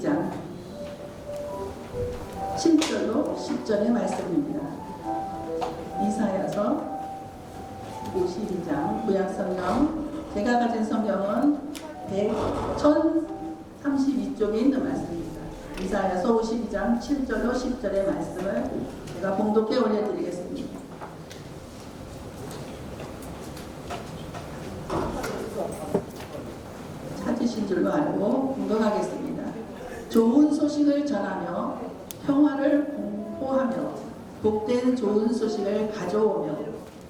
52장 7절로 10절의 말씀입니다. 이사야서 52장 구약성경, 제가 가진 성경은 1032쪽에 있는 말씀입니다. 이사야서 52장 7절로 10절의 말씀을 제가 봉독해 올려드리겠습니다. 찾으신 줄로 알고 봉독하겠습니다. 좋은 소식을 전하며 평화를 공포하며 복된 좋은 소식을 가져오며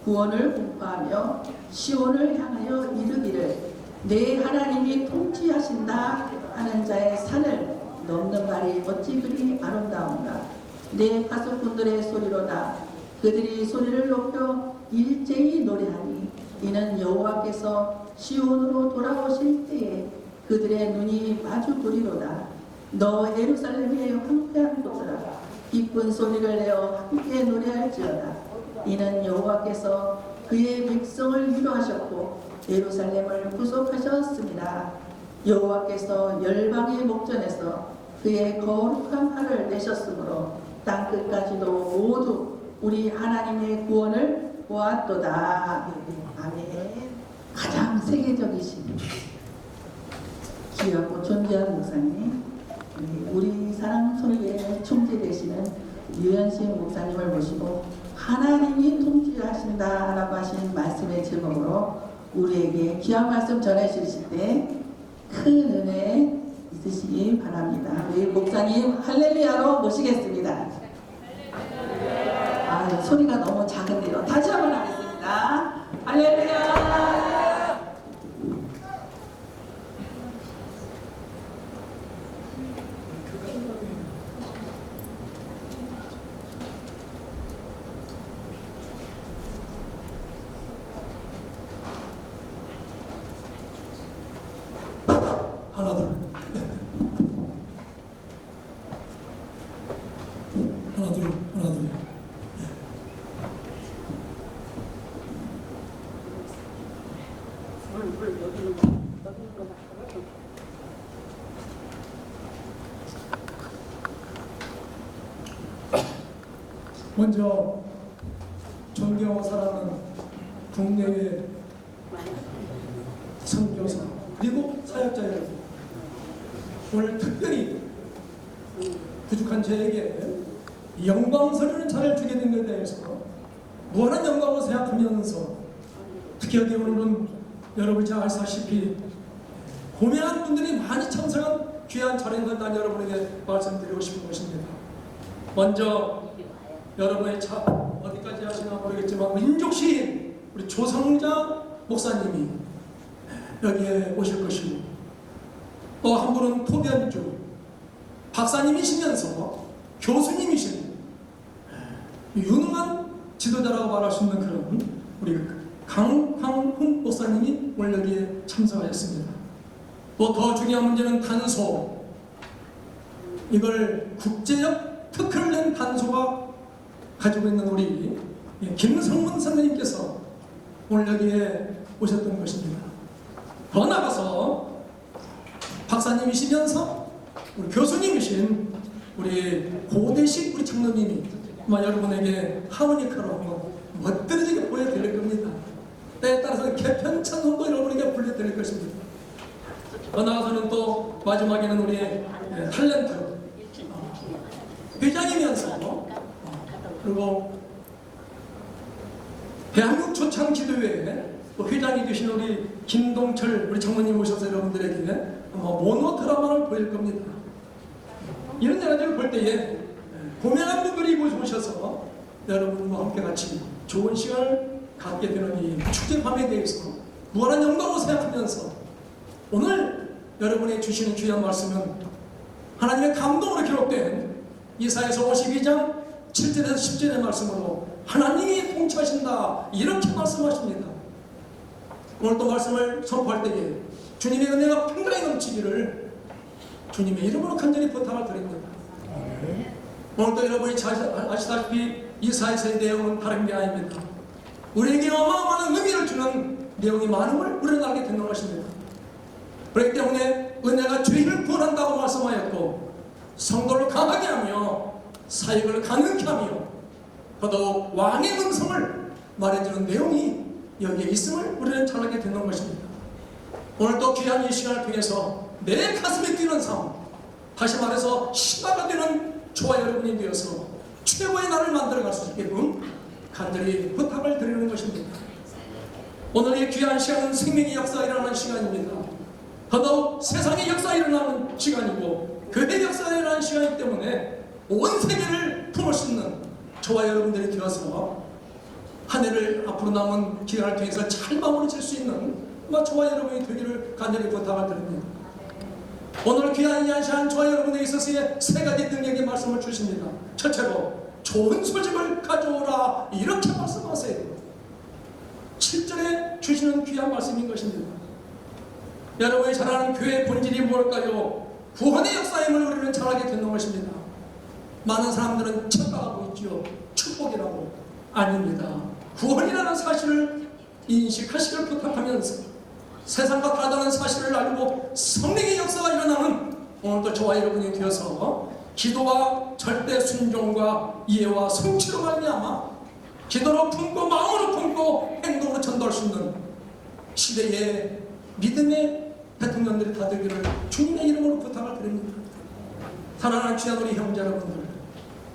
구원을 공포하며 시온을 향하여 이르기를 내 하나님이 통치하신다 하는 자의 산을 넘는 말이 어찌 그리 아름다운가. 내 파수꾼들의 소리로다. 그들이 소리를 높여 일제히 노래하니 이는 여호와께서 시온으로 돌아오실 때에 그들의 눈이 마주 보리로다. 너 예루살렘의 황폐한 곳들아, 기쁜 소리를 내어 함께 노래할지어다. 이는 여호와께서 그의 백성을 위로하셨고 예루살렘을 구속하셨습니다. 여호와께서 열방의 목전에서 그의 거룩한 팔을 내셨으므로 땅끝까지도 모두 우리 하나님의 구원을 보았도다. 아멘. 가장 세계적이신 귀하고 존귀한 목사님, 우리 사랑선교회 총재 되시는 유현신 목사님을 모시고 하나님이 통치하신다라고 하신 말씀의 제목으로 우리에게 귀한 말씀 전해주실 때 큰 은혜 있으시기 바랍니다. 우리 목사님 할렐루야로 모시겠습니다. 아, 소리가 너무 작은데요. 다시 한번 하겠습니다. 할렐루야. 하나 둘 하나 둘 하나 둘. 먼저 존경하고 사랑하는 국내외 선교사 그리고 사역자 여러분, 오늘 특별히 부족한 저에게 영광스러운 자를 주게 된 것에 대해서 무한한 영광을 생각하면서 특히 여기 오는 분 여러분이 잘 아시다시피 고민한 분들이 많이 참석한 귀한 자리인 것 난 여러분에게 말씀드리고 싶은 것입니다. 먼저 여러분의 차 어디까지 하시나 모르겠지만 민족시인 우리 조성자 목사님이 여기에 오실 것이고, 또 한 분은 토변주 박사님이시면서 교수님이신 유능한 지도자라고 말할 수 있는 그런 우리 강황훈 목사님이 오늘 여기에 참석하셨습니다. 또 더 중요한 문제는 단소, 이걸 국제적 특허를 낸 단소가 가지고 있는 우리 김성문 선생님께서 오늘 여기에 오셨던 것입니다. 더 나아가서 박사님이시면서 우리 교수님이신 우리 고대식 우리 장로님이 아마 여러분에게 하모니카로 한번 멋들어지게 보여드릴 겁니다. 때에 따라서 개편찬송도 여러분에게 불러드릴 것입니다. 더 나아가서는 또 마지막에는 우리의 탤런트 회장이면서 그리고 대한민국 초창기도회 회장이 되신 우리 김동철 우리 장모님 오셔서 여러분들에게 모노 드라마를 보일 겁니다. 이런 여러분들 볼 때에 고명한 분들이 오셔서 여러분과 함께 같이 좋은 시간을 갖게 되는 이 축제밤에 대해서 무한한 영광을 생각하면서 오늘 여러분이 주시는 귀한 말씀은 하나님의 감동으로 기록된 이사야서 52장 7절에서 10절의 말씀으로 하나님이 통치하신다 이렇게 말씀하십니다. 오늘 또 말씀을 선포할 때에 주님의 은혜가 풍성히 넘치기를 주님의 이름으로 간절히 부탁을 드립니다. 오늘 또 여러분이 잘 아시다시피 이사야서의 내용은 다른 게 아닙니다. 우리에게 어마어마한 의미를 주는 내용이 많음을 우리는 알게 되는 것입니다. 그렇기 때문에 은혜가 죄인을 구원한다고 말씀하였고 성도를 강하게 하며 사역을 가능케 하며 더더욱 왕의 음성을 말해주는 내용이 여기에 있음을 우리는 잘 알게 되는 것입니다. 오늘 또 귀한 이 시간을 통해서 내 가슴에 뛰는 삶, 다시 말해서 신화가 되는 저와 여러분이 되어서 최고의 나를 만들어갈 수 있게끔 간절히 부탁을 드리는 것입니다. 오늘 이 귀한 시간은 생명의 역사가 일어나는 시간입니다. 더더욱 세상의 역사가 일어나는 시간이고 교회의 역사가 일어나는 시간이기 때문에 온 세계를 품을 수 있는 저와 여러분들이 되어서 한 해를 앞으로 남은 기간을 통해서 잘 마무리 질 수 있는 저와 여러분이 되기를 간절히 부탁을 드립니다. 오늘 귀한 이 시간 저와 여러분에 있어서의 세 가지 능력의 말씀을 주십니다. 첫째로 좋은 소식을 가져오라 이렇게 말씀하세요. 7절에 주시는 귀한 말씀인 것입니다. 여러분이 잘 아는 교회의 본질이 뭘까요? 구원의 역사임을 우리는 잘 알게 되는 것입니다. 많은 사람들은 착각하고 있죠. 축복이라고. 아닙니다. 구원이라는 사실을 인식하시길 부탁하면서 세상과 다르다는 사실을 알고 성령의 역사가 일어나는 오늘도 저와 여러분이 되어서 기도와 절대 순종과 이해와 성취로 말미암아 기도로 품고 마음으로 품고 행동으로 전도할 수 있는 시대의 믿음의 대통령들이 다 되기를 주님의 이름으로 부탁을 드립니다. 사랑하는 귀한 우리 형제 여러분들,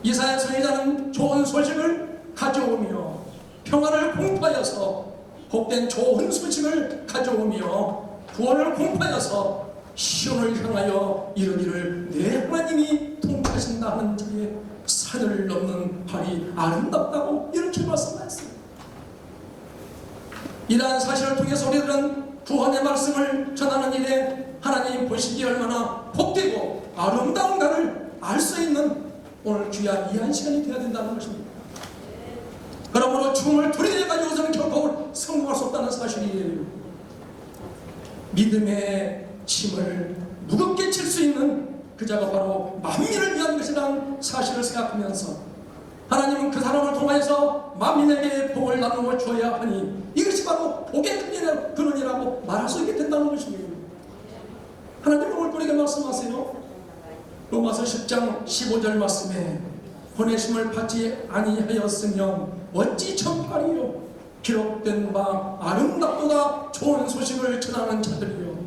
이사야 선지자는 좋은 소식을 가져오며 평화를 공포하여서 복된 좋은 소식을 가져오며 구원을 공포하여서 시온을 향하여 이르기를 내 하나님이 통치하신다 하는 자의 산을 넘는 발이 아름답다고 이렇게 말씀하셨어요. 이러한 사실을 통해서 우리들은 구원의 말씀을 전하는 일에 하나님 보시기에 얼마나 복되고 아름다운가를 알 수 있는 오늘 귀한 이한 시간이 되어야 된다는 것입니다. 그러므로 죽음을 두려워 가지고서는 결코 성공할 수 없다는 사실이에요. 믿음의 짐을 무겁게 칠 수 있는 그 자가 바로 만민을 위한 것이라는 사실을 생각하면서 하나님은 그 사람을 통하여서 만민에게 복을 나누어 주어야 하니 이것이 바로 복의 근원이라고 말할 수 있게 된다는 것입니다. 하나님은 오늘 우리에게 말씀하세요. 로마서 10장 15절 말씀에 보내심을 받지 아니하였으면 어찌 전파리요 기록된 바 아름답보다 좋은 소식을 전하는 자들이요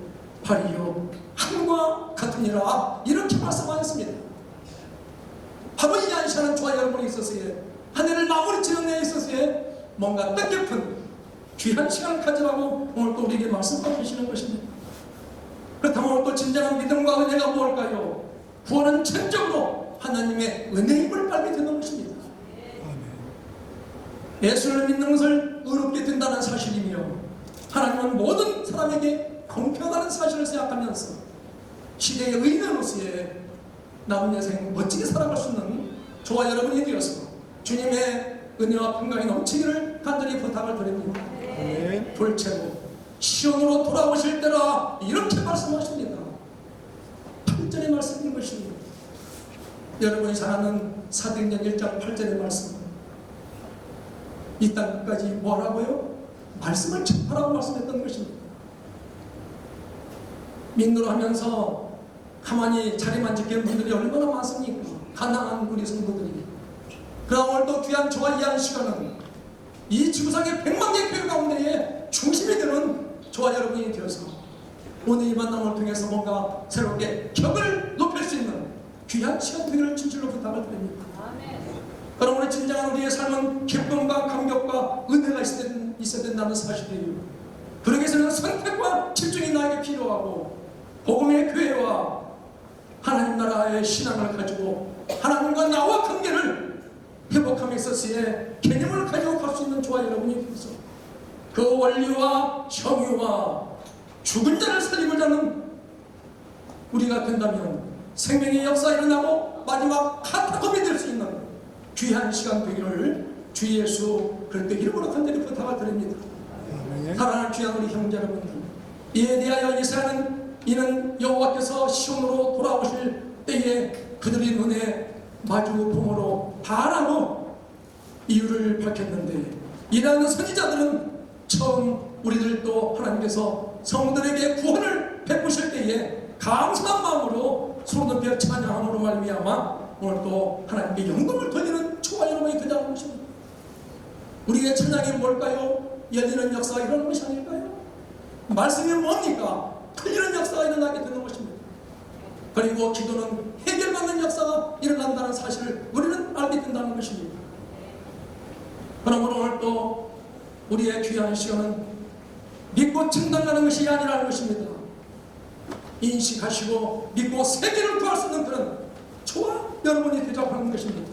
파리요 함과 같으니라 이렇게 말씀하셨습니다. 바로 이 안시하는 저와 여러분이 있어서의 한 해를 마무리 지는 데 있어서의 뭔가 뜻깊은 귀한 시간을 가지라고 오늘 또 우리에게 말씀하고 계시는 것입니다. 그렇다면 오늘 또 진정한 믿음과 은혜가 무엇일까요? 구원은 전적으로 하나님의 은혜임을 알게 되는 것입니다. 예수를 믿는 것을 의롭게 된다는 사실이며 하나님은 모든 사람에게 공평하다는 사실을 생각하면서 시대의 의인으로서의 남은 여생 멋지게 살아갈 수 있는 저와 여러분이 되어서 주님의 은혜와 평강이 넘치기를 간절히 부탁을 드립니다. 둘째로 시온으로 돌아오실 때라 이렇게 말씀하십니다. 8절의 말씀인 것입니다. 여러분이 잘 아는 사도행전 1장 8절의 말씀, 이 땅까지 뭐라고요? 말씀을 전하라고 말씀했던 것입니다. 민노를 하면서 가만히 자리만 지키는 분들이 얼마나 많습니까? 가난한 우리 성도들이. 그러나 오늘 또 귀한 저와 이한 시간은 이 지구상의 100만 개의 교회 가운데에 중심이 되는 저와 여러분이 되어서 오늘 이 만남을 통해서 뭔가 새롭게 격을 높일 수 있는 귀한 시간 되기를 진실로 부탁을 드립니다. 그럼 우리 진정한 우리의 삶은 기쁨과 감격과 은혜가 있어야 된다는 사실이에요. 그러기 위해서는 선택과 집중이 나에게 필요하고 복음의 교회와 하나님 나라의 신앙을 가지고 하나님과 나와 관계를 회복함에 있어서의 개념을 가지고 갈 수 있는 저와 여러분이 되어서 그 원리와 정의와 죽은 자를 살리고자 하는 우리가 된다면 생명의 역사가 일어나고 마지막 카타콤이 될 수 있는 귀한 시간 되기를 주 예수 그리스도의 이름으로 간절히 부탁을 드립니다. 사랑하는 귀한 우리 형제 여러분들, 이에 대하여 이는 여호와께서 시온으로 돌아오실 때에 그들의 눈에 마주 봄으로 바라고 이유를 밝혔는데 이러한 선지자들은 처음 우리들도 하나님께서 성들에게 구원을 베푸실 때에 감사한 마음으로 서로 높여 찬양함으로 말미암아 오늘 또 하나님께 영광을 돌리는 저와 여러분이 되자는 것입니다. 우리의 찬양이 뭘까요? 열리는 역사가 일어나는 것이 아닐까요? 말씀이 뭡니까? 풀리는 역사가 일어나게 되는 것입니다. 그리고 기도는 해결받는 역사가 일어난다는 사실을 우리는 알게 된다는 것입니다. 그러므로 오늘 또 우리의 귀한 시간은 믿고 증당하는 것이 아니라는 것입니다. 인식하시고 믿고 세계를 구할 수 있는 그런 저와 여러분이 되자고 하는 것입니다.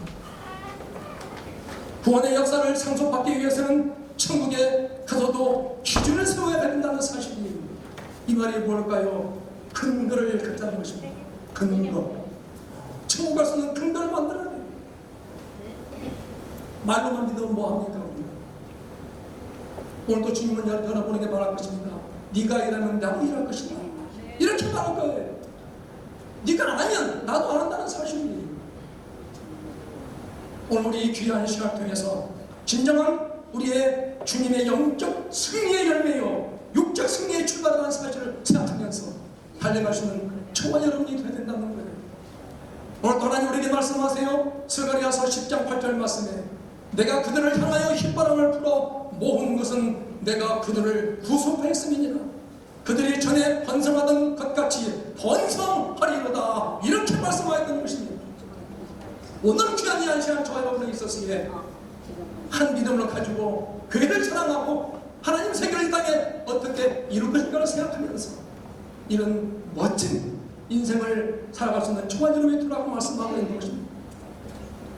구원의 역사를 상속받기 위해서는 천국에 가서도 기준을 세워야 된다는 사실이 이 말이 뭘까요? 근거를 갖자는 것입니다. 근거. 천국 갈 수 있는 근거를 만들어야 돼요. 말로만 믿으면 뭐합니까? 오늘도 주님은 여러분에게 말할 것입니다. 네가 일하면 나도 일할 것이다. 이렇게 말할 거예요. 네가 안 하면 나도 안 한다는 사실이에요. 오늘 우리 이 귀한 시간을 통해서 진정한 우리의 주님의 영적 승리의 열매요 육적 승리의 출발이라는 사실을 생각하면서 달려갈 수 있는 저와 여러분이 되어야 된다는 거예요. 오늘 또 하나님 우리에게 말씀하세요. 스가랴서 10장 8절 말씀에 내가 그들을 향하여 휘바람을 불어 모은 것은 내가 그들을 구속하였음이니라. 그들이 전에 번성하던 것 같이 번성하리로다. 이렇게 말씀하였던 것입니다. 오늘 귀한 이 한 시간 저와 여러분이 있었으에 한 믿음을 가지고 교회를 사랑하고 하나님 세계를 이 땅에 어떻게 이룰 것인가를 생각하면서 이런 멋진 인생을 살아갈 수 있는 저와 여러분이 되라고 말씀하고 있는 것입니다.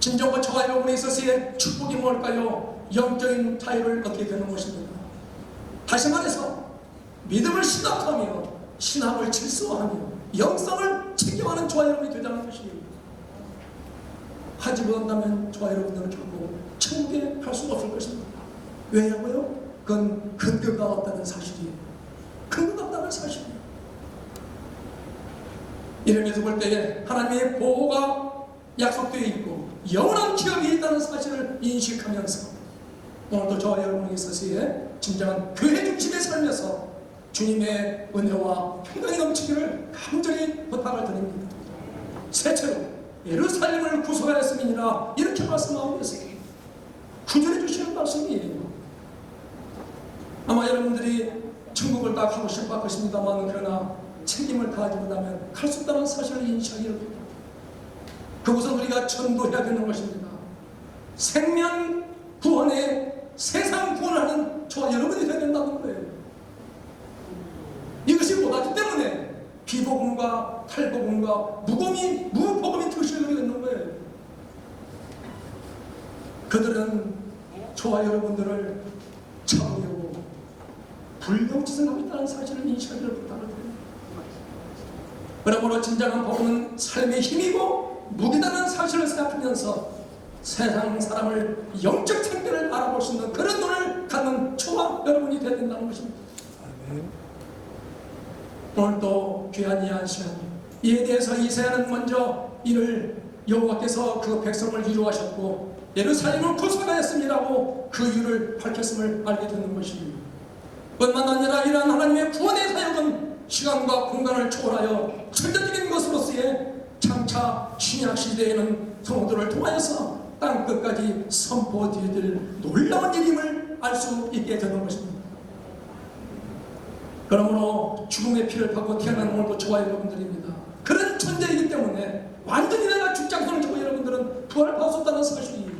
진정과 저와 여러분이 있었으에 축복이 뭘까요? 영적인 자유를 얻게 되는 것입니다. 다시 말해서 믿음을 신학하며 신학을 질서하며 영성을 챙겨가는 저와 여러분이 되자는 것입니다. 하지 못한다면 저와 여러분들은 결국 천국에 갈 수가 없을 것입니다. 왜냐고요? 그건 근거가 없다는 사실이에요. 근거가 없다는 사실이에요. 이러면서 볼 때에 하나님의 보호가 약속되어 있고 영원한 기업이 있다는 사실을 인식하면서 오늘도 저와 여러분이 있어서의 진정한 교회 중심의 삶에서 주님의 은혜와 평강이 넘치기를 간절히 부탁을 드립니다. 셋째로 예루살렘을 구속하였음이니라 이렇게 말씀하고 계세요. 구절해 주시는 말씀이에요. 아마 여러분들이 천국을 다 가고 싶을 것입니다만 그러나 책임을 다하지 못하면 갈 수 없다는 사실을 인식하기를 바랍니다. 그곳은 우리가 전도해야 되는 것입니다. 생명 구원에 세상 구원하는 저와 여러분이 되어야 된다는 거예요. 이것이 못하기 때문에 비복음과 탈복음과 무복음이 드시게 되는 거예요. 그들은 저와 여러분들을 잡으려고 불경짓을 하고 있다는 사실을 인식하기를 부탁합니다. 그러므로 진정한 복음은 삶의 힘이고 무기다는 사실을 생각하면서 세상 사람을 영적 상태를 알아볼 수 있는 그런 눈을 갖는 저와 여러분이 되어야 된다는 것입니다. 오늘 또 귀한 이 한 시간 이에 대해서 이사야는 먼저 이를 여호와께서 그 백성을 위로하셨고 예루살렘을 구속하였음이라고 그 이유를 밝혔음을 알게 되는 것입니다. 뿐만 아니라 이러한 하나님의 구원의 사역은 시간과 공간을 초월하여 절대적인 것으로서의 장차 신약 시대에는 성도들을 통하여서 땅 끝까지 선포되어질 놀라운 일임을 알 수 있게 되는 것입니다. 그러므로 죽음의 피를 받고 태어난 오늘도 저와 여러분들입니다. 그런 존재이기 때문에 완전히 내가 죽지 않고는 저와 여러분들은 부활을 받을 수 없다는 사실이에요.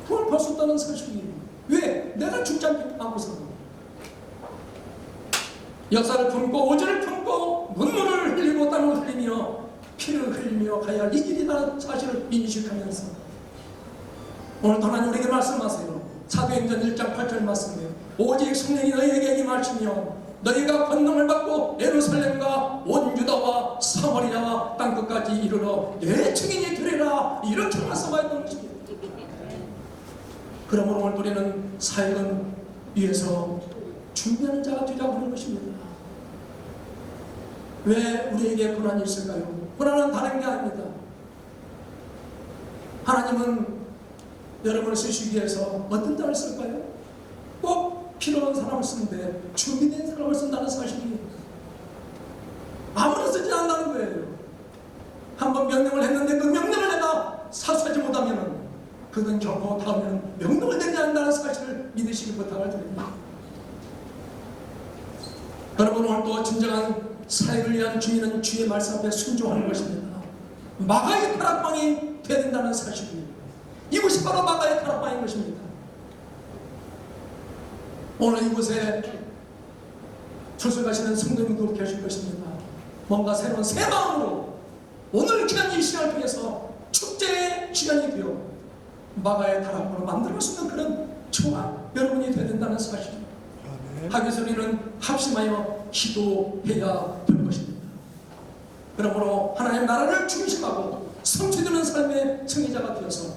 부활을 받을 수 없다는 사실이에요. 왜? 내가 죽지 않고서는 역사를 품고 오전을 품고 눈물을 흘리고 땀을 흘리며 피를 흘리며 가야 할 이 길이라는 사실을 인식하면서 오늘 하나님 우리에게 말씀하세요. 사도행전 1장 8절 말씀이에요. 오직 성령이 너희에게 임하시며 너희가 권능을 받고 예루살렘과 온 유다와 사마리아와 땅끝까지 이르러 내 증인이 되리라 이렇게 말씀하였던 것입니다. 그러므로 오늘 우리는 사역은 위해서 준비하는 자가 되자고 하는 것입니다. 왜 우리에게 고난이 있을까요? 고난은 다른 게 아닙니다. 하나님은 여러분을 쓰시기 위해서 어떤 자를 쓸까요? 꼭 필요한 사람을 쓰는데 준비된 사람을 쓴다는 사실이에요. 한다는 거예요. 한번 명령을 했는데 그 명령을 내가 사수하지 못하면 그건 경고 다음에는 명령을 내리지 않는다는 사실을 믿으시기 부탁을 드립니다. 여러분, 오늘도 진정한 사역을 위한 주인은 주의 말씀 앞에 순종하는 것입니다. 마가의 다락방이 되어야 된다는 사실입니다. 이곳이 바로 마가의 다락방인 것입니다. 오늘 이곳에 출석하시는 성도님도 계실 것입니다. 뭔가 새로운 새 마음으로 오늘 귀한 이 시간을 통해서 축제의 시간이 되어 마가의 다락방으로 만들어갈 수 있는 그런 저와 여러분이 되어야 된다는 사실입니다. 하기서 우리는 합심하여 기도해야 될 것입니다. 그러므로 하나님의 나라를 중심하고 성취되는 삶의 승리자가 되어서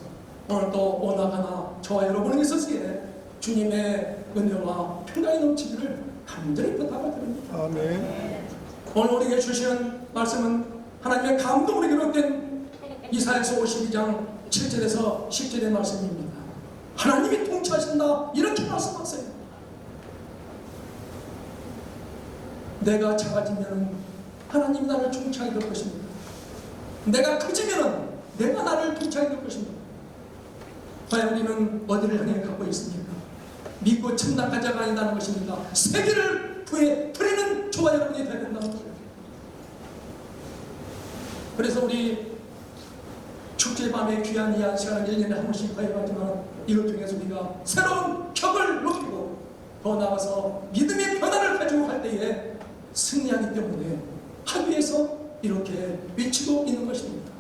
오늘도 오나가나 저와 여러분에게 있어서의 주님의 은혜와 평강이 넘치기를 간절히 부탁을 드립니다. 아멘. 오늘 우리에게 주시는 말씀은 하나님의 감동으로 기록된 이사야서 52장 7절에서 10절의 말씀입니다. 하나님이 통치하신다 이렇게 말씀하세요. 내가 작아지면 하나님이 나를 통치하게 될 것입니다. 내가 커지면 내가 나를 통치하게 될 것입니다. 과연 우리는 어디를 향해 갖고 있습니까? 믿고 천당가자가 아니라는 것입니다. 세계를 부리는 저와 여러분이 되어야 된다는 것입니다. 그래서 우리 축제 밤의 귀한 이 한 시간을 1년에 한 번씩 가입하지만 이걸 통해서 우리가 새로운 격을 높이고 더 나아가서 믿음의 변화를 가지고 갈 때에 승리하기 때문에 합의해서 이렇게 외치고 있는 것입니다.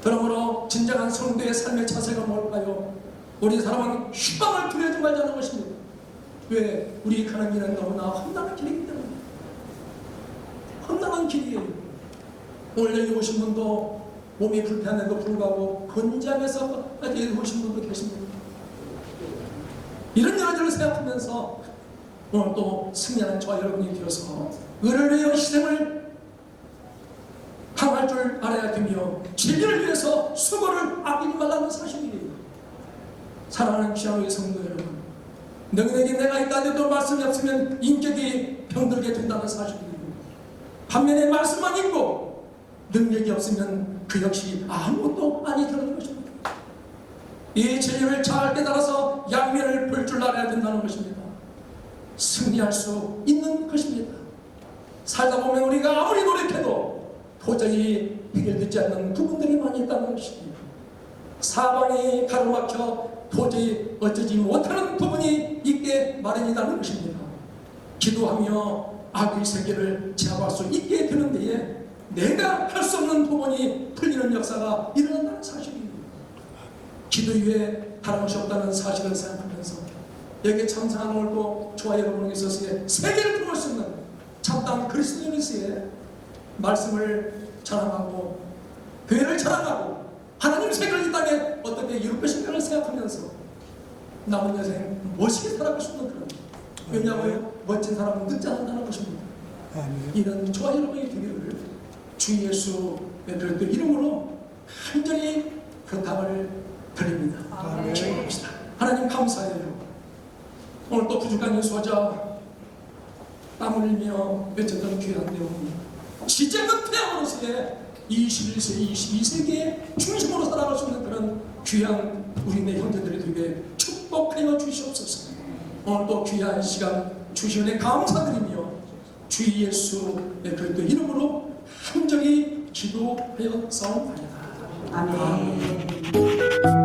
그러므로 진정한 성도의 삶의 자세가 뭘까요? 우리 사람은 희망을 두려워하지 말자는 것입니다. 왜? 우리 가는 길은 너무나 험난한 길이기 때문에. 험난한 길이에요. 오늘 여기 오신 분도 몸이 불편한데도 불구하고 건장해서까지 오신 분도 계십니다. 이런 여러분을 생각하면서 오늘 또 승리하는 저와 여러분이 되어서 의를 위하여 희생을 당할 줄 알아야 되며 진리를 위해서 수고를 아끼지 말라는 사실이에요. 사랑하는 귀한 우리 성도 여러분, 너희에게 내가 있다 해도 말씀이 없으면 인격이 병들게 된다는 사실이에요. 반면에 말씀만 있고 능력이 없으면 그 역시 아무것도 아니 되는 것입니다. 이 진리를 잘 깨달아서 양면을 볼 줄 알아야 된다는 것입니다. 승리할 수 있는 것입니다. 살다 보면 우리가 아무리 노력해도 도저히 해결되지 않는 부분들이 많이 있다는 것입니다. 사방이 가로막혀 도저히 어쩌지 못하는 부분이 있게 마련이라는 것입니다. 기도하며 악의 세계를 제압할 수 있게 되는 데에 내가 할 수 없는 부분이 풀리는 역사가 일어난다는 사실입니다. 기도 이외에 다른 것이 없다는 사실을 생각하면서 여기에 참석한 오늘도 저와 여러분에게 있어서의 세계를 통할 수 있는 참다운 그리스도인으로서의 말씀을 자랑하고 교회를 자랑하고 하나님 세계를 이 땅에 어떻게 이룰 것인가를 생각하면서 남은 여생 멋있게 살아갈 수 있는 그런, 왜냐하면 멋진 사람은 늦지 않는다는 것입니다. 이런 저와 여러분의 되기를 주 예수의 그리스도 이름으로 간절히 부탁을 드립니다. 기도합시다. 하나님 감사해요. 오늘 또 부족한 소자 땀 흘리며 외쳤던 귀한 내용, 시제는 태양으로서의 21세, 22세기의 중심으로 살아갈 수 있는 그런 귀한 우리네 형제들이 되게 축복하여 주시옵소서. 오늘 또 귀한 시간 주시는 감사드리며 주 예수의 그리스도 이름으로 간절히 기도하여 싸움합니다. 아멘.